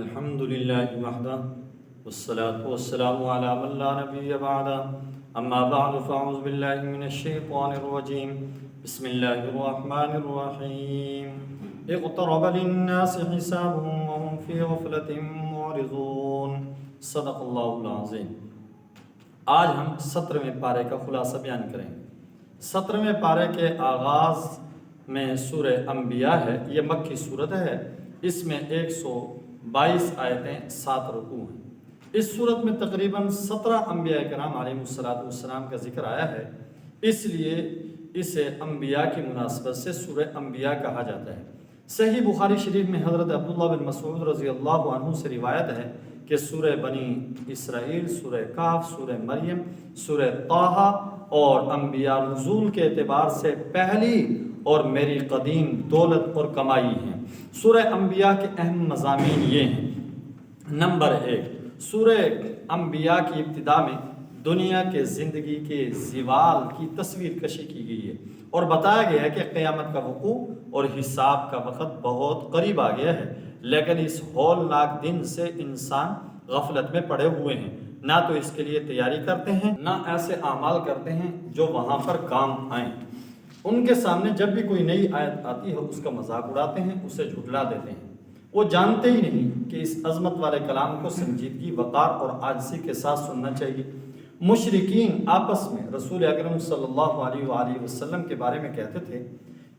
الحمد للہ وحدہ والصلاة والسلام علی من لا نبی بعدہ اما بعد فاعوذ باللہ من الشیطان الرجیم بسم اللہ الرحمن الرحیم اقترب للناس حسابهم وهم فی غفلۃ معرضون صدق اللہ العظیم۔ آج ہم 17ویں پارے کا خلاصہ بیان کریں گے۔ 17ویں پارے کے آغاز میں سورہ انبیاء ہے، یہ مکی صورت ہے، اس میں 122 آیتیں 7 رکوع ہیں۔ اس صورت میں تقریباً 17 انبیاء کرام علیہ السلام کا ذکر آیا ہے، اس لیے اسے انبیاء کی مناسبت سے سورہ انبیاء کہا جاتا ہے۔ صحیح بخاری شریف میں حضرت عبداللہ بن مسعود رضی اللہ عنہ سے روایت ہے کہ سورہ بنی اسرائیل، سورہ کہف، سورہ مریم، سورہ طٰہٰ اور انبیاء نزول کے اعتبار سے پہلی اور میری قدیم دولت اور کمائی ہیں۔ سورہ انبیاء کے اہم مضامین یہ ہیں۔ نمبر 1، سورہ انبیاء کی ابتدا میں دنیا کے زندگی کے زوال کی تصویر کشی کی گئی ہے اور بتایا گیا ہے کہ قیامت کا وقوع اور حساب کا وقت بہت قریب آ گیا ہے، لیکن اس ہولناک دن سے انسان غفلت میں پڑے ہوئے ہیں، نہ تو اس کے لیے تیاری کرتے ہیں، نہ ایسے اعمال کرتے ہیں جو وہاں پر کام آئیں۔ ان کے سامنے جب بھی کوئی نئی آیت آتی ہے اس کا مذاق اڑاتے ہیں، اسے جھٹلا دیتے ہیں۔ وہ جانتے ہی نہیں کہ اس عظمت والے کلام کو سنجیدگی، وقار اور عاجزی کے ساتھ سننا چاہیے۔ مشرکین آپس میں رسول اکرم صلی اللہ علیہ وآلہ وسلم کے بارے میں کہتے تھے،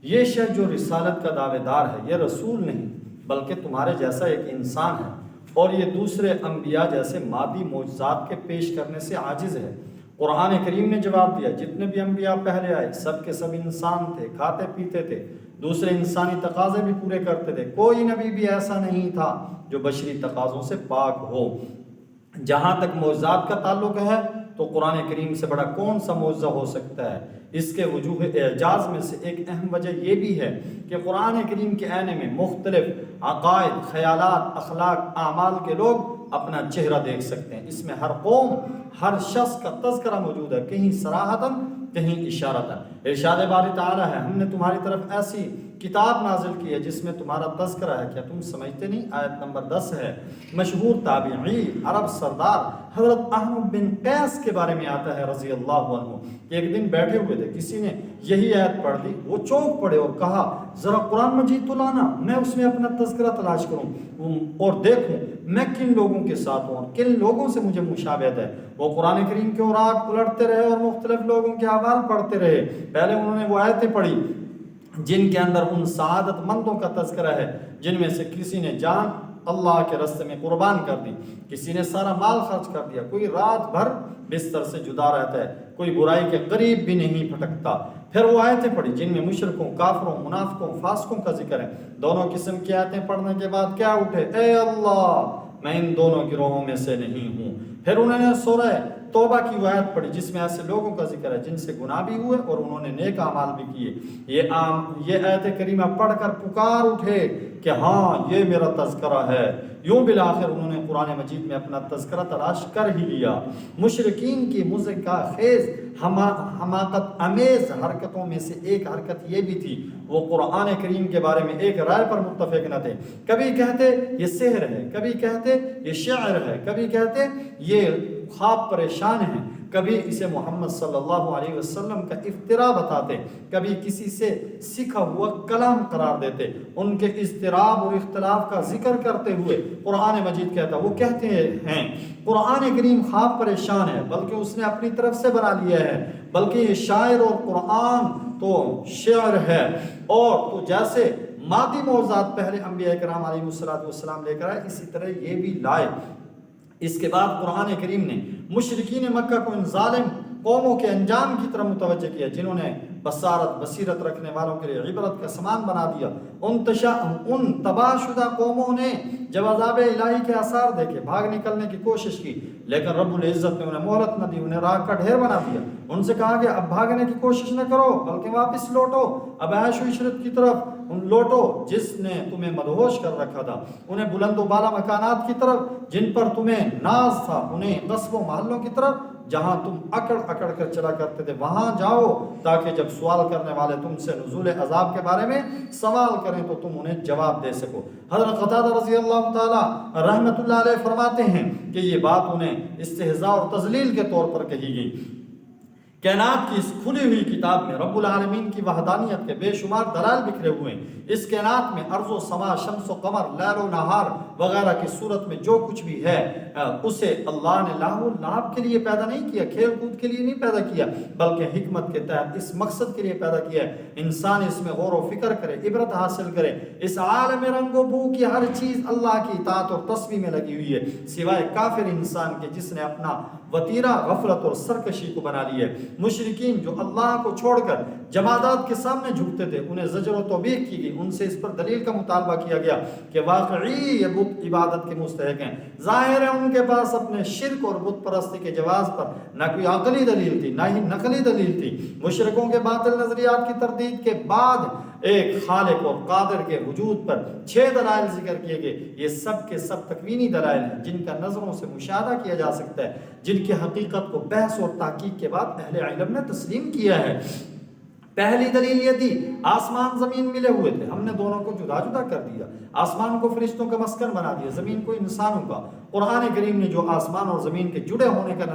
یہ شخص جو رسالت کا دعوے دار ہے یہ رسول نہیں بلکہ تمہارے جیسا ایک انسان ہے، اور یہ دوسرے انبیاء جیسے مادی معجزات کے پیش کرنے سے عاجز ہے۔ قرآن کریم نے جواب دیا، جتنے بھی انبیاء پہلے آئے سب کے سب انسان تھے، کھاتے پیتے تھے، دوسرے انسانی تقاضے بھی پورے کرتے تھے، کوئی نبی بھی ایسا نہیں تھا جو بشری تقاضوں سے پاک ہو۔ جہاں تک معجزات کا تعلق ہے تو قرآن کریم سے بڑا کون سا معجزہ ہو سکتا ہے؟ اس کے وجوہ اعجاز میں سے ایک اہم وجہ یہ بھی ہے کہ قرآن کریم کے آنے میں مختلف عقائد، خیالات، اخلاق، اعمال کے لوگ اپنا چہرہ دیکھ سکتے ہیں۔ اس میں ہر قوم، ہر شخص کا تذکرہ موجود ہے، کہیں صراحتاً، کہیں اشارتاً۔ ارشاد باری تعالیٰ ہے، ہم نے تمہاری طرف ایسی کتاب نازل کی ہے جس میں تمہارا تذکرہ ہے، کیا تم سمجھتے نہیں؟ آیت نمبر 10 ہے۔ مشہور تابعی، عرب سردار حضرت احمد بن قیس کے بارے میں آتا ہے رضی اللہ عنہ کہ ایک دن بیٹھے ہوئے تھے، کسی نے یہی آیت پڑھ دی، وہ چونک پڑے اور کہا، ذرا قرآن مجید تو لانا، میں اس میں اپنا تذکرہ تلاش کروں اور دیکھوں میں کن لوگوں کے ساتھ ہوں اور کن لوگوں سے مجھے مشابہت ہے۔ وہ قرآن کریم کے اوراق الٹتے رہے اور مختلف لوگوں کے احوال پڑھتے رہے۔ پہلے انہوں نے وہ آیتیں پڑھی جن کے اندر ان سعادت مندوں کا تذکرہ ہے جن میں سے کسی نے جان اللہ کے راستے میں قربان کر دی، کسی نے سارا مال خرچ کر دیا، کوئی رات بھر بستر سے جدا رہتا ہے، کوئی برائی کے قریب بھی نہیں پھٹکتا۔ پھر وہ آیتیں پڑھی جن میں مشرکوں، کافروں، منافقوں، فاسقوں کا ذکر ہے۔ دونوں قسم کی آیتیں پڑھنے کے بعد کیا اٹھے، اے اللہ میں ان دونوں گروہوں میں سے نہیں ہوں۔ پھر انہوں نے سورہ توبہ کی وہ آیت پڑھی جس میں ایسے لوگوں کا ذکر ہے جن سے گناہ بھی ہوئے اور انہوں نے نیک اعمال بھی کیے۔ یہ آیت کریمہ پڑھ کر پکار اٹھے کہ ہاں یہ میرا تذکرہ ہے۔ یوں بالآخر انہوں نے قرآن مجید میں اپنا تذکرہ تلاش کر ہی لیا۔ مشرکین کی مضحکہ خیز، حماقت امیز حرکتوں میں سے ایک حرکت یہ بھی تھی، وہ قرآن کریم کے بارے میں ایک رائے پر متفق نہ تھے۔ کبھی کہتے یہ سحر ہے، کبھی کہتے یہ شعر ہے، کبھی کہتے یہ خواب پریشان ہیں، کبھی اسے محمد صلی اللہ علیہ وسلم کا افتراء بتاتے، کبھی کسی سے سیکھا ہوا کلام قرار دیتے۔ ان کے اضطراب اور اختلاف کا ذکر کرتے ہوئے قرآن مجید کہتا، وہ کہتے ہیں قرآن کریم خواب پریشان ہے بلکہ اس نے اپنی طرف سے بنا لیا ہے، بلکہ یہ شاعر اور قرآن تو شعر ہے۔ اور تو جیسے مادی معجزات پہلے انبیاء کرام علیہ السلام لے کر آئے، اسی طرح یہ بھی لائے۔ اس کے بعد قرآن کریم نے مشرکین مکہ کو ان ظالم قوموں کے انجام کی طرف متوجہ کیا جنہوں نے بصیرت رکھنے والوں کے لیے عبرت کا سامان بنا دیا۔ ان تباہ شدہ قوموں نے جب عذاب الہی کے آثار دیکھے بھاگ نکلنے کی کوشش کی، لیکن رب العزت نے انہیں مہلت نہ دی، انہیں راہ کا ڈھیر بنا دیا۔ ان سے کہا کہ اب بھاگنے کی کوشش نہ کرو بلکہ واپس لوٹو، اب عیش و عشرت کی طرف لوٹو جس نے تمہیں مدہوش کر رکھا تھا، انہیں بلند و بالا مکانات کی طرف جن پر تمہیں ناز تھا، انہیں قصبوں محلوں کی طرف جہاں تم اکڑ اکڑ کر چلا کرتے تھے وہاں جاؤ، تاکہ جب سوال کرنے والے تم سے نزول عذاب کے بارے میں سوال کریں تو تم انہیں جواب دے سکو۔ حضرت قتادہ رضی اللہ تعالی رحمۃ اللہ علیہ فرماتے ہیں کہ یہ بات انہیں استہزاء اور تذلیل کے طور پر کہی گئی۔ کائنات کی اس کھلی ہوئی کتاب میں رب العالمین کی وحدانیت کے بے شمار دلائل بکھرے ہوئے ہیں۔ اس کائنات میں ارض و سما، شمس و قمر، لیل و نہار وغیرہ کی صورت میں جو کچھ بھی ہے اسے اللہ نے لاہو لعب کے لیے پیدا نہیں کیا، کھیل کود کے لیے نہیں پیدا کیا، بلکہ حکمت کے تحت اس مقصد کے لیے پیدا کیا ہے انسان اس میں غور و فکر کرے، عبرت حاصل کرے۔ اس عالم رنگ و بو کی ہر چیز اللہ کی اطاعت اور تسبیح میں لگی ہوئی ہے، سوائے کافر انسان کے جس نے اپنا وطیرہ غفلت اور سرکشی کو بنا لی ہے۔ مشرکین جو اللہ کو چھوڑ کر جمادات کے سامنے جھکتے تھے انہیں زجر و توبیخ کی گئی، ان سے اس پر دلیل کا مطالبہ کیا گیا کہ واقعی یہ بت عبادت کے مستحق ہیں۔ ظاہر ہے ان کے پاس اپنے شرک اور بت پرستی کے جواز پر نہ کوئی عقلی دلیل تھی نہ ہی نقلی دلیل تھی۔ مشرکوں کے باطل نظریات کی تردید کے بعد ایک خالق اور قادر کے وجود پر 6 دلائل ذکر کیے گئے۔ یہ سب کے سب تکوینی دلائل ہیں جن کا نظروں سے مشاہدہ کیا جا سکتا ہے، جن کی حقیقت کو بحث اور تحقیق کے بعد اہل علم نے تسلیم کیا ہے۔ پہلی دلیل یہ تھی آسمان زمین ملے ہوئے تھے، ہم نے دونوں کو جدا جدا کر دیا، آسمان کو فرشتوں کا مسکن بنا دیا، زمین کو انسانوں کا۔ قرآن کریم نے جو آسمان اور زمین کے جڑے ہونے کا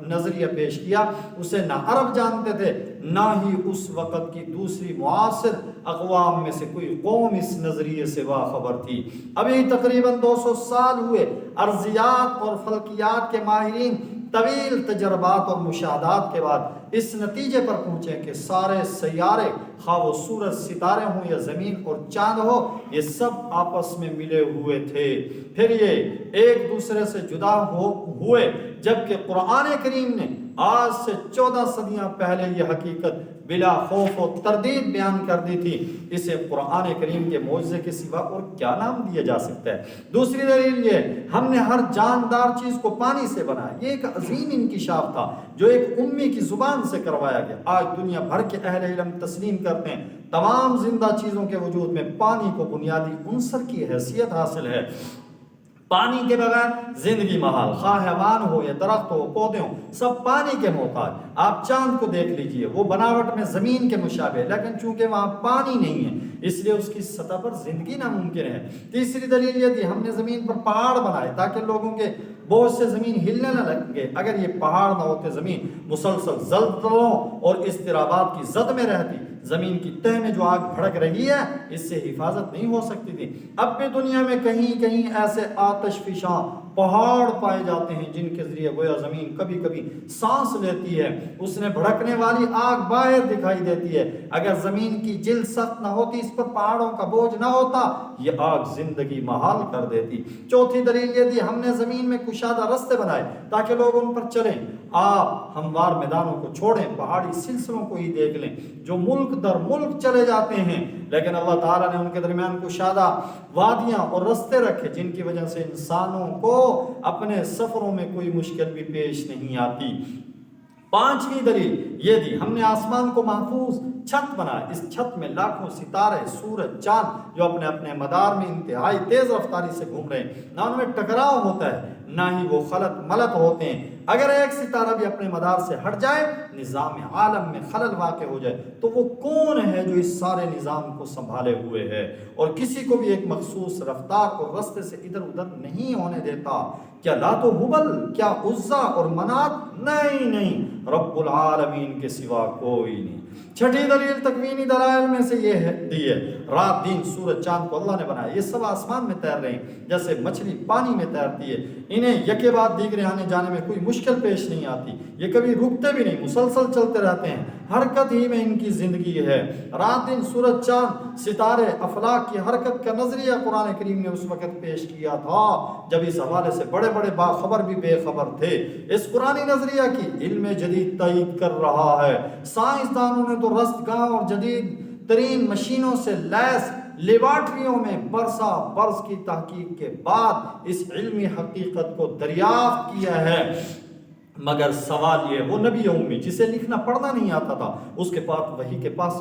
نظریہ پیش کیا اسے نہ عرب جانتے تھے نہ ہی اس وقت کی دوسری معاصر اقوام میں سے کوئی قوم اس نظریے سے باخبر تھی۔ ابھی تقریباً 200 سال ہوئے ارضیات اور فلکیات کے ماہرین طویل تجربات اور مشاہدات کے بعد اس نتیجے پر پہنچے کہ سارے سیارے، خواہ وہ سورج، ستارے ہوں یا زمین اور چاند ہو، یہ سب آپس میں ملے ہوئے تھے، پھر یہ ایک دوسرے سے جدا ہوئے، جبکہ قرآن کریم نے آج سے 14 صدیاں پہلے یہ حقیقت بلا خوف و تردید بیان کر دی تھی۔ اسے قرآن کریم کے معجزے کے سوا اور کیا نام دیا جا سکتا ہے؟ دوسری دلیل یہ ہم نے ہر جاندار چیز کو پانی سے بنایا، یہ ایک عظیم انکشاف تھا جو ایک امی کی زبان سے کروایا گیا۔ آج دنیا بھر کے اہل علم تسلیم کرتے ہیں تمام زندہ چیزوں کے وجود میں پانی کو بنیادی عنصر کی حیثیت حاصل ہے۔ پانی کے بغیر زندگی محال، خواہ حیوان ہو یا درخت ہو، پودے ہوں، سب پانی کے محتاج۔ آپ چاند کو دیکھ لیجئے، وہ بناوٹ میں زمین کے مشابہ، لیکن چونکہ وہاں پانی نہیں ہے اس لیے اس کی سطح پر زندگی ناممکن ہے۔ تیسری دلیل یہ تھی ہم نے زمین پر پہاڑ بنائے تاکہ لوگوں کے بوجھ سے زمین ہلنے نہ لگے۔ اگر یہ پہاڑ نہ ہوتے زمین مسلسل زلزلوں اور اضطرابات کی زد میں رہتی، زمین کی تہ میں جو آگ بھڑک رہی ہے اس سے حفاظت نہیں ہو سکتی تھی۔ اب بھی دنیا میں کہیں کہیں ایسے آتش فشاں پہاڑ پائے جاتے ہیں جن کے ذریعے گویا زمین کبھی کبھی سانس لیتی ہے، اس نے بھڑکنے والی آگ باہر دکھائی دیتی ہے۔ اگر زمین کی جلد سخت نہ ہوتی، اس پر پہاڑوں کا بوجھ نہ ہوتا، یہ آگ زندگی محال کر دیتی۔ چوتھی دلیل یہ تھی ہم نے زمین میں کشادہ رستے بنائے تاکہ لوگ ان پر چلیں۔ آپ ہموار میدانوں کو چھوڑیں، پہاڑی سلسلوں کو ہی دیکھ لیں جو ملک در ملک چلے جاتے ہیں، لیکن اللہ تعالیٰ نے ان کے درمیان کشادہ وادیاں اور رستے رکھے جن کی وجہ سے انسانوں کو اپنے سفروں میں کوئی مشکل بھی پیش نہیں آتی۔ پانچویں دلیل یہ دی ہم نے آسمان کو محفوظ چھت بنایا، اس چھت میں لاکھوں ستارے، سورج، چاند جو اپنے اپنے مدار میں انتہائی تیز رفتاری سے گھوم رہے ہیں، نہ ان میں ٹکراؤ ہوتا ہے نہ ہی وہ خلط ملط ہوتے ہیں۔ اگر ایک ستارہ بھی اپنے مدار سے ہٹ جائے، نظام عالم میں خلل واقع ہو جائے، تو وہ کون ہے جو اس سارے نظام کو سنبھالے ہوئے ہے اور کسی کو بھی ایک مخصوص رفتار اور رستے سے ادھر ادھر نہیں ہونے دیتا؟ کیا لات و حبل، کیا عزا اور منات؟ نہیں، رب العالمین کے سوا کوئی نہیں۔ چھٹی دلیل تکوینی دلائل میں سے یہ ہے رات دن سورج چاند کو اللہ نے بنایا، یہ سب آسمان میں تیر رہے ہیں جیسے مچھلی پانی میں تیرتی ہے، انہیں یکے بعد دیگرے آنے جانے میں کوئی مشکل پیش نہیں آتی، یہ کبھی رکتے بھی نہیں، مسلسل چلتے رہتے ہیں، حرکت ہی میں ان کی زندگی ہے۔ رات دن سورج چاند ستارے افلاک کی حرکت کا نظریہ قرآن کریم نے اس وقت پیش کیا تھا جب اس حوالے سے بڑے بڑے باخبر بھی بے خبر تھے۔ اس قرآنی نظریہ کی علم جدید تائید کر رہا ہے۔ سائنسدانوں نے تو رستگاہ اور جدید ترین مشینوں سے لیس لیبارٹریوں میں برسا برس کی تحقیق کے بعد اس علمی حقیقت کو دریافت کیا ہے، مگر سوال یہ وہ نبی امی جسے لکھنا پڑھنا نہیں آتا تھا، اس کے پاس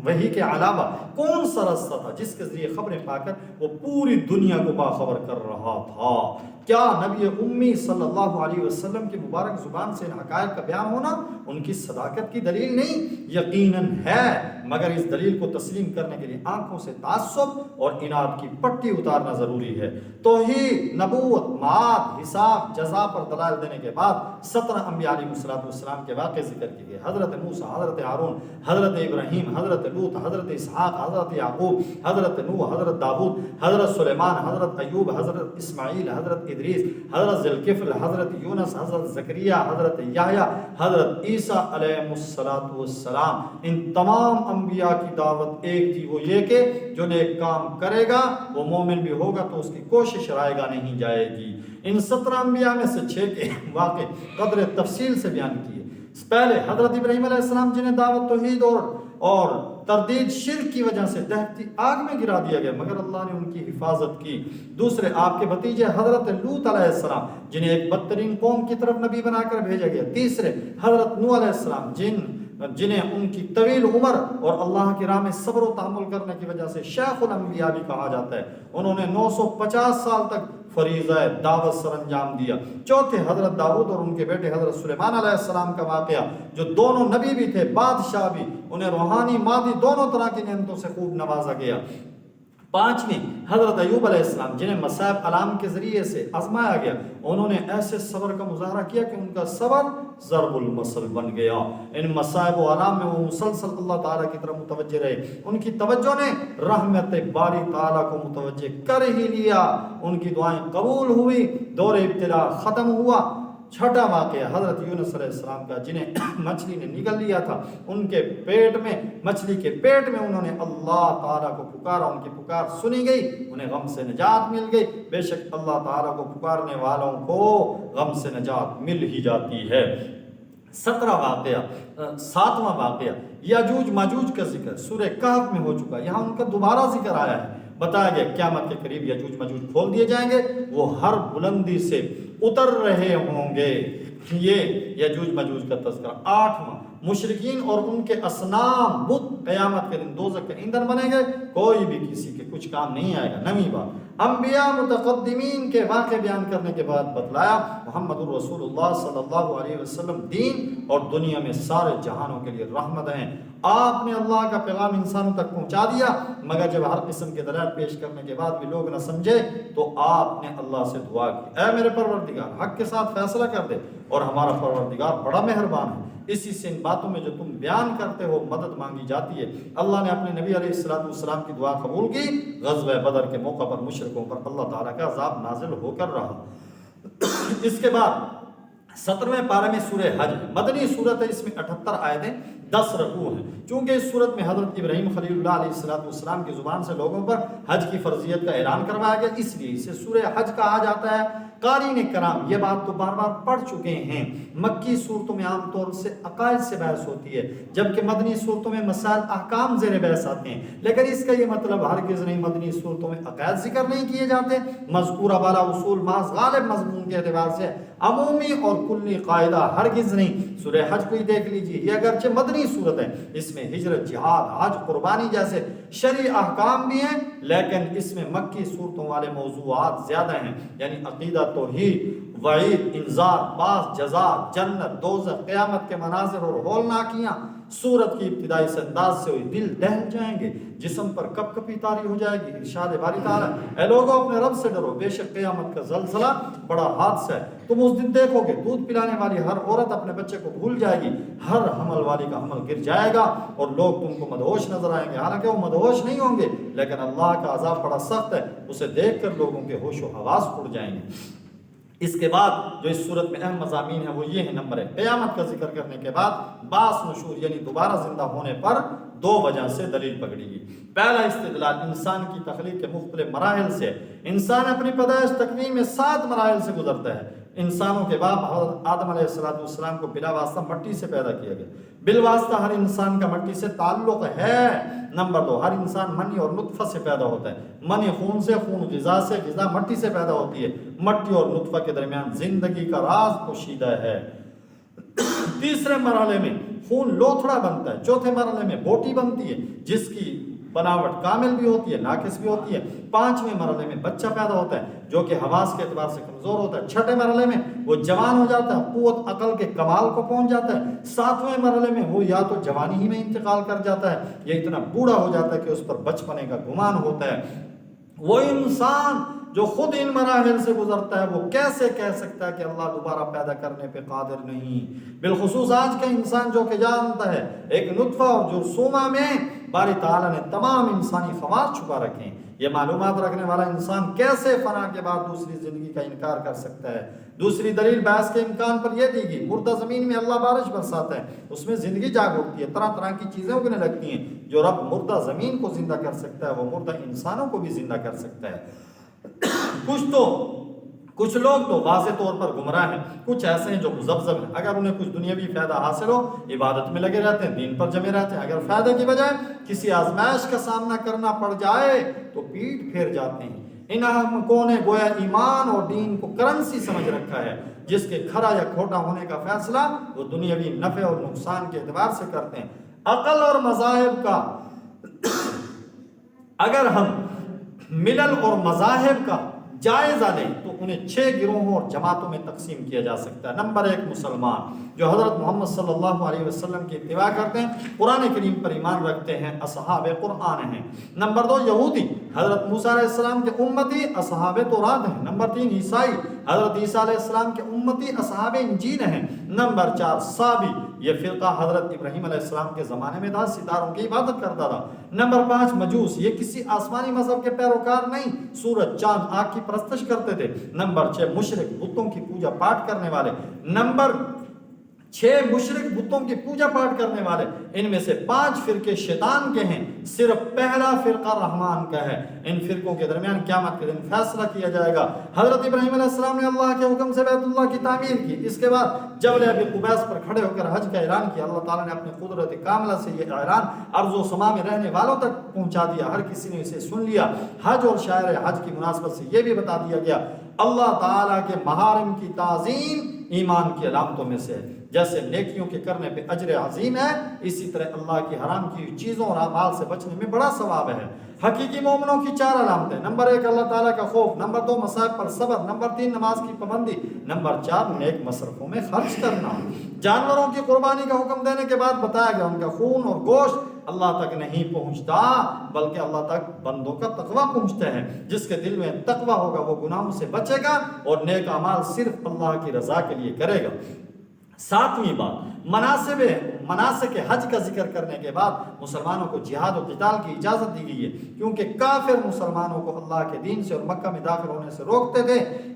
وحی کے علاوہ کون سا راستہ تھا جس کے ذریعے خبریں پا کر وہ پوری دنیا کو باخبر کر رہا تھا؟ کیا نبی امی صلی اللہ علیہ وسلم کی مبارک زبان سے ان حقائق کا بیان ہونا ان کی صداقت کی دلیل نہیں؟ یقیناً ہے، مگر اس دلیل کو تسلیم کرنے کے لیے آنکھوں سے تعصب اور عناد کی پٹی اتارنا ضروری ہے۔ توحید، نبوت، معاد، حساب، جزا پر دلائل دینے کے بعد 17 انبیاء علیہ السلام کے واقعے ذکر کیے گئے۔ حضرت موسیٰ، حضرت ہارون، حضرت ابراہیم، حضرت لوط، حضرت اسحاق، حضرت یعقوب، حضرت نوح، حضرت داؤد، حضرت سلیمان، حضرت ایوب، حضرت اسماعیل، حضرت ادریس، حضرت ذوالکفل، حضرت یونس، حضرت زکریا، حضرت یحییٰ، حضرت عیسیٰ علیہ السلام۔ ان تمام انبیاء کی دعوت ایک تھی، وہ یہ کہ جو نیک کام کرے گا وہ مومن بھی ہوگا تو اس کی کوشش رائے گا نہیں جائے گی۔ ان 17 انبیاء میں سے 6 کے واقع قدر تفصیل سے بیان کیے۔ پہلے حضرت ابراہیم علیہ السلام جنہیں دعوت توحید اور تردید شرک کی وجہ سے دہتی آگ میں گرا دیا گیا، مگر اللہ نے ان کی حفاظت کی۔ دوسرے آپ کے بھتیجے حضرت لوط علیہ السلام جنہیں ایک بدترین قوم کی طرف نبی بنا کر بھیجا گیا۔ تیسرے حضرت نوح علیہ السلام جنہیں ان کی طویل عمر اور اللہ کی راہ میں صبر و تحمل کرنے کی وجہ سے شیخ الانبیاء بھی کہا جاتا ہے، انہوں نے 950 سال تک فریضہ دعوت سر انجام دیا۔ چوتھے حضرت داؤد اور ان کے بیٹے حضرت سلیمان علیہ السلام کا واقعہ، جو دونوں نبی بھی تھے، بادشاہ بھی، انہیں روحانی مادی دونوں طرح کی نعمتوں سے خوب نوازا گیا۔ پانچویں حضرت ایوب علیہ السلام جنہیں مصائب علام کے ذریعے سے آزمایا گیا، انہوں نے ایسے صبر کا مظاہرہ کیا کہ ان کا صبر ضرب المثل بن گیا۔ ان مصائب و علام میں وہ مسلسل اللہ تعالیٰ کی طرف متوجہ رہے، ان کی توجہ نے رحمت باری تعالیٰ کو متوجہ کر ہی لیا، ان کی دعائیں قبول ہوئی، دور ابتلا ختم ہوا۔ چھٹا واقعہ حضرت یونس علیہ السلام کا جنہیں مچھلی نے نگل لیا تھا، ان کے پیٹ میں، مچھلی کے پیٹ میں انہوں نے اللہ تعالیٰ کو پکارا، ان کی پکار سنی گئی، انہیں غم سے نجات مل گئی۔ بے شک اللہ تعالیٰ کو پکارنے والوں کو غم سے نجات مل ہی جاتی ہے۔ 17 واقعہ، 7واں واقعہ یاجوج ماجوج کا ذکر سورہ کہف میں ہو چکا، یہاں ان کا دوبارہ ذکر آیا ہے۔ بتایا گیا قیامت کے قریب یاجوج ماجوج کھول دیے جائیں گے، وہ ہر بلندی سے اتر رہے ہوں گے۔ یہ یاجوج ماجوج کا تذکرہ۔ 8واں مشرکین اور ان کے اصنام بت قیامت کے دن دوزخ کے ایندھن بنیں گے، کوئی بھی کسی کے کچھ کام نہیں آئے گا۔ 9ویں بات انبیاء متقدمین کے واقع بیان کرنے کے بعد بتلایا محمد الرسول اللہ صلی اللہ علیہ وسلم دین اور دنیا میں سارے جہانوں کے لیے رحمت ہیں۔ آپ نے اللہ کا پیغام انسانوں تک پہنچا دیا، مگر جب ہر قسم کے دلائل پیش کرنے کے بعد بھی لوگ نہ سمجھے تو آپ نے اللہ سے دعا کی، اے میرے پروردگار حق کے ساتھ فیصلہ کر دے، اور ہمارا پروردگار بڑا مہربان ہے، اسی سے ان باتوں میں جو تم بیان کرتے ہو مدد مانگی جاتی ہے۔ اللہ نے اپنے نبی علیہ السلام کی دعا قبول کی۔ غزوہ بدر کے موقع پر مشرکوں پر اللہ تعالیٰ کا عذاب نازل ہو کر رہا۔ اس کے بعد 17ویں پارے میں سورہ حج مدنی صورت ہے، اس میں 78 آیتیں 10 رکوع ہیں۔ چونکہ اس صورت میں حضرت ابراہیم خلیل اللہ علیہ السلام کی زبان سے لوگوں پر حج کی فرضیت کا اعلان کروایا گیا، اس لیے اسے سورہ حج کہا جاتا ہے۔ قارئین کرام یہ بات تو بار بار پڑھ چکے ہیں، مکی صورتوں میں عام طور سے عقائد سے بحث ہوتی ہے، جبکہ مدنی صورتوں میں مسائل احکام زیر بحث آتے ہیں، لیکن اس کا یہ مطلب ہرگز نہیں مدنی صورتوں میں عقائد ذکر نہیں کیے جاتے۔ مذکورہ والا اصول محض غالب مضمون کے اعتبار سے عمومی اور کلی قاعدہ ہرگز نہیں۔ سورہ حج کو ہی دیکھ لیجیے، یہ اگرچہ مدنی صورت ہے، اس میں ہجرت، جہاد، حج، قربانی جیسے شرعی احکام بھی ہیں، لیکن اس میں مکی صورتوں والے موضوعات زیادہ ہیں، یعنی عقیدہ، توحید، وعید، انذار، باس، جزا، جنت، دوزخ، قیامت کے مناظر اور ہولناکیاں۔ سورت کی ابتدائی سے انداز سے ہوئی دل دہل جائیں گے، جسم پر کپ کپی طاری ہو جائے گی۔ ارشاد باری تعالیٰ، اے لوگوں اپنے رب سے ڈرو، بے شک قیامت کا زلزلہ بڑا حادثہ ہے۔ تم اس دن دیکھو گے دودھ پلانے والی ہر عورت اپنے بچے کو بھول جائے گی، ہر حمل والی کا حمل گر جائے گا، اور لوگ تم کو مدہوش نظر آئیں گے، حالانکہ وہ مدہوش نہیں ہوں گے، لیکن اللہ کا عذاب بڑا سخت ہے، اسے دیکھ کر لوگوں کے ہوش و حواس اڑ جائیں گے۔ اس کے بعد جو اس صورت میں اہم مضامین ہیں وہ یہ ہیں، نمبر 1 قیامت کا ذکر کرنے کے بعد بعث نشور یعنی دوبارہ زندہ ہونے پر 2 وجہ سے دلیل پکڑی گئی۔ پہلا استدلال انسان کی تخلیق کے مختلف مراحل سے۔ انسان اپنی پیدائش تکوین میں 7 مراحل سے گزرتا ہے۔ انسانوں کے باپ حضرت آدم علیہ السلام کو بلا واسطہ مٹی سے پیدا کیا گیا، بالواسطہ ہر انسان کا مٹی سے تعلق ہے۔ نمبر 2 ہر انسان منی اور نطفہ سے پیدا ہوتا ہے، منی خون سے، خون غذا سے، غذا مٹی سے پیدا ہوتی ہے۔ مٹی اور نطفہ کے درمیان زندگی کا راز پوشیدہ ہے۔ تیسرے مرحلے میں خون لوتھڑا بنتا ہے، چوتھے مرحلے میں بوٹی بنتی ہے جس کی بناوٹ کامل بھی ہوتی ہے ناقص بھی ہوتی ہے، پانچویں مرحلے میں بچہ پیدا ہوتا ہے جو کہ حواس کے اعتبار سے کمزور ہوتا ہے، چھٹے مرحلے میں وہ جوان ہو جاتا ہے، قوت عقل کے کمال کو پہنچ جاتا ہے، ساتویں مرحلے میں وہ یا تو جوانی ہی میں انتقال کر جاتا ہے یا اتنا بوڑھا ہو جاتا ہے کہ اس پر بچپنے کا گمان ہوتا ہے۔ وہ انسان جو خود ان مراحل سے گزرتا ہے وہ کیسے کہہ سکتا ہے کہ اللہ دوبارہ پیدا کرنے پہ قادر نہیں؟ بالخصوص آج کا انسان جو کہ جانتا ہے ایک نطفہ اور جرثومہ میں باری تعالیٰ نے تمام انسانی خواص چھپا رکھے ہیں، یہ معلومات رکھنے والا انسان کیسے فنا کے بعد دوسری زندگی کا انکار کر سکتا ہے؟ دوسری دلیل بحث کے امکان پر یہ دی گئی، مردہ زمین میں اللہ بارش برساتا ہے، اس میں زندگی جاگ اٹھتی ہے، طرح طرح کی چیزیں اگنے لگتی ہیں۔ جو رب مردہ زمین کو زندہ کر سکتا ہے وہ مردہ انسانوں کو بھی زندہ کر سکتا ہے۔ کچھ لوگ تو واضح طور پر گمراہ ہیں، کچھ ایسے ہیں جو مذبذب ہیں، اگر انہیں کچھ دنیاوی فائدہ حاصل ہو عبادت میں لگے رہتے ہیں، دین پر جمے رہتے ہیں، اگر فائدہ کی بجائے کسی آزمائش کا سامنا کرنا پڑ جائے تو پیٹ پھیر جاتے ہیں۔ ان احمقوں نے گویا ایمان اور دین کو کرنسی سمجھ رکھا ہے جس کے کھرا یا کھوٹا ہونے کا فیصلہ وہ دنیاوی نفع اور نقصان کے اعتبار سے کرتے ہیں۔ عقل اور مذاہب کا اگر ہم ملل اور مذاہب کا جائزہ لیں تو انہیں 6 گروہوں اور جماعتوں میں تقسیم کیا جا سکتا ہے۔ نمبر 1 مسلمان جو حضرت محمد صلی اللہ علیہ وسلم کی اتباع کرتے ہیں، قرآن کریم پر ایمان رکھتے ہیں، اصحاب قرآن ہیں۔ نمبر 2 یہودی حضرت موسیٰ علیہ السلام کے امتی اصحاب تورات ہیں۔ نمبر 3 عیسائی حضرت عیسیٰ علیہ السلام کے امتی اصحاب انجیل ہیں۔ نمبر 4 صابی یہ فرقہ حضرت ابراہیم علیہ السلام کے زمانے میں تھا، ستاروں کی عبادت کرتا تھا۔ نمبر 5 مجوس یہ کسی آسمانی مذہب کے پیروکار نہیں، سورج چاند آگ کی پرستش کرتے تھے۔ نمبر 6 مشرک بتوں کی پوجا پاٹ کرنے والے۔ نمبر 6 مشرک بتوں کی پوجا پاٹ کرنے والے، ان میں سے 5 فرقے شیطان کے ہیں، صرف پہلا فرقہ رحمان کا ہے۔ ان فرقوں کے درمیان قیامت کے دن فیصلہ کیا جائے گا۔ حضرت ابراہیم علیہ السلام نے اللہ کے حکم سے بیت اللہ کی تعمیر کی، اس کے بعد جبل ابی قبیس پر کھڑے ہو کر حج کا اعلان کیا۔ اللہ تعالیٰ نے اپنی قدرت کاملہ سے یہ اعلان ارض و سما میں رہنے والوں تک پہنچا دیا، ہر کسی نے اسے سن لیا۔ حج اور شاعر حج کی مناسبت سے یہ بھی بتا دیا گیا اللہ تعالیٰ کے محارم کی تعظیم ایمان کی علامتوں میں سے ہے۔ جیسے نیکیوں کے کرنے پہ اجر عظیم ہے، اسی طرح اللہ کی حرام کی چیزوں اور اعمال سے بچنے میں بڑا ثواب ہے۔ حقیقی مومنوں کی 4 علامتیں: نمبر 1 اللہ تعالیٰ کا خوف، نمبر 2 مصائب پر صبر، نمبر 3 نماز کی پابندی، نمبر 4 نیک مصرفوں میں خرچ کرنا۔ جانوروں کی قربانی کا حکم دینے کے بعد بتایا گیا ان کا خون اور گوشت اللہ تک نہیں پہنچتا بلکہ اللہ تک بندوں کا تقویٰ پہنچتا ہے۔ جس کے دل میں تقویٰ ہوگا وہ گناہوں سے بچے گا اور نیک اعمال صرف اللہ کی رضا کے لیے کرے گا۔ 7ویں بات مناسک حج کا ذکر کرنے کے بعد مسلمانوں کو جہاد و قتال کی اجازت دی گئی ہے، کیونکہ کافر مسلمانوں کو اللہ کے دین سے اور مکہ میں داخل ہونے سے روکتے تھے۔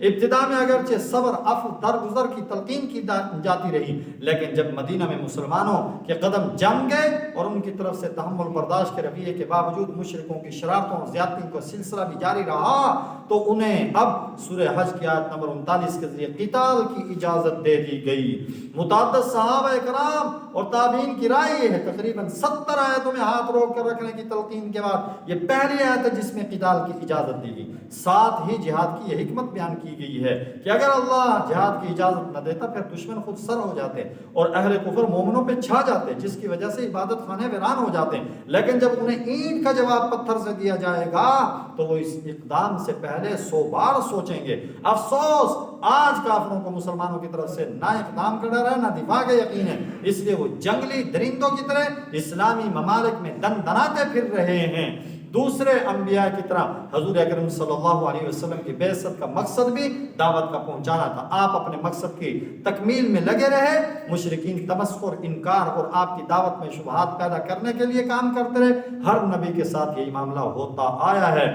ابتدا میں اگرچہ صبر عفو درگزر کی تلقین کی جاتی رہی، لیکن جب مدینہ میں مسلمانوں کے قدم جم گئے اور ان کی طرف سے تحمل برداشت کے رویے کے باوجود مشرکوں کی شرارتوں اور زیادتی کا سلسلہ بھی جاری رہا تو انہیں اب سورہ حج کی آیت نمبر 39 کے ذریعے قتال کی اجازت دے دی گئی۔ متعدد صحابہ کرام اور تابعین کی رائے یہ ہے، تقریباً 70 آیتوں میں ہاتھ روک کر رکھنے کی تلقین کے بعد یہ پہلی آیت ہے جس میں قتال کی اجازت دی گئی۔ ساتھ ہی جہاد کی یہ حکمت بیان کی گئی ہے کہ اگر اللہ جہاد کی اجازت نہ دیتا پھر دشمن خود سر ہو جاتے اور اہل کفر مومنوں پہ چھا جاتے، جس کی وجہ سے عبادت خانے ویران ہو جاتے۔ لیکن جب انہیں اینٹ کا جواب پتھر سے دیا جائے گا تو وہ اس اقدام سے پہلے 100 بار سوچیں گے۔ افسوس آج کافروں کو مسلمانوں کی طرف سے نہ اقدام کا ڈر ہے نہ دفاع کا یقین ہے، اس لیے وہ جنگلی درندوں کی طرح اسلامی ممالک میں دن دناتے پھر رہے ہیں۔ دوسرے انبیاء کی طرح حضور اکرم صلی اللہ علیہ وسلم کی بعثت کا مقصد بھی دعوت کا پہنچانا تھا۔ آپ اپنے مقصد کی تکمیل میں لگے رہے، مشرکین تمسخر، انکار اور آپ کی دعوت میں شبہات پیدا کرنے کے لیے کام کرتے رہے۔ ہر نبی کے ساتھ یہی معاملہ ہوتا آیا ہے۔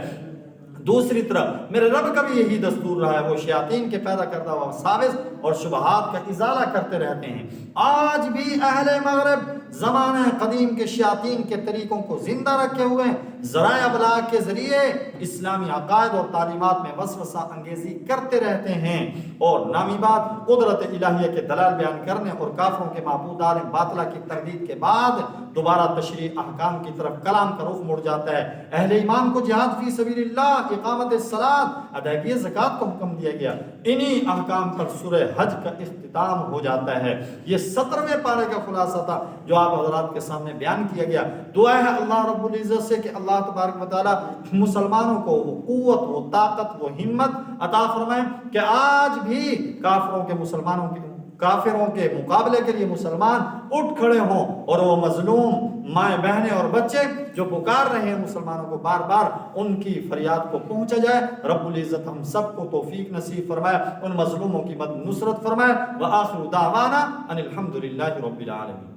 دوسری طرف میرے رب کا بھی یہی دستور رہا ہے، وہ شیاطین کے پیدا کردہ وساوس اور شبہات کا ازالہ کرتے رہتے ہیں۔ آج بھی اہل مغرب زمانہ قدیم کے شیاطین کے طریقوں کو زندہ رکھے ہوئے ہیں۔ ذرائع ابلاغ کے ذریعے اسلامی عقائد اور تعلیمات میں وسوسہ انگیزی کرتے رہتے ہیں، اور نامی بات قدرت الہیہ کے دلائل بیان کرنے اور کافروں کے معبودات باطلہ کی تردید کے بعد دوبارہ تشریع احکام کی طرف کلام کا رخ مڑ جاتا ہے۔ اہل ایمان کو جہاد فی سبیل اللہ، اقامت الصلاۃ، ادائیگی زکوٰۃ کو حکم دیا گیا۔ انہی احکام پر سورہ حج کا اختتام ہو جاتا ہے۔ یہ 17ویں پارے کا خلاصہ تھا جو آپ حضرات کے سامنے بیان کیا گیا۔ دعا ہے اللہ رب العزت سے کہ اللہ تبارک و تعالی مسلمانوں کو وہ قوت، وہ طاقت، وہ ہمت عطا فرمائے کہ آج بھی کافروں کے مقابلے کے لیے مسلمان اٹھ کھڑے ہوں، اور وہ مظلوم مائیں بہنیں اور بچے جو پکار رہے ہیں مسلمانوں کو بار بار، ان کی فریاد کو پہنچا جائے۔ رب العزت ہم سب کو توفیق نصیب فرمائے، ان مظلوموں کی مدد نصرت فرمائے۔ وآخر دعوانا ان الحمد للہ رب العالمین۔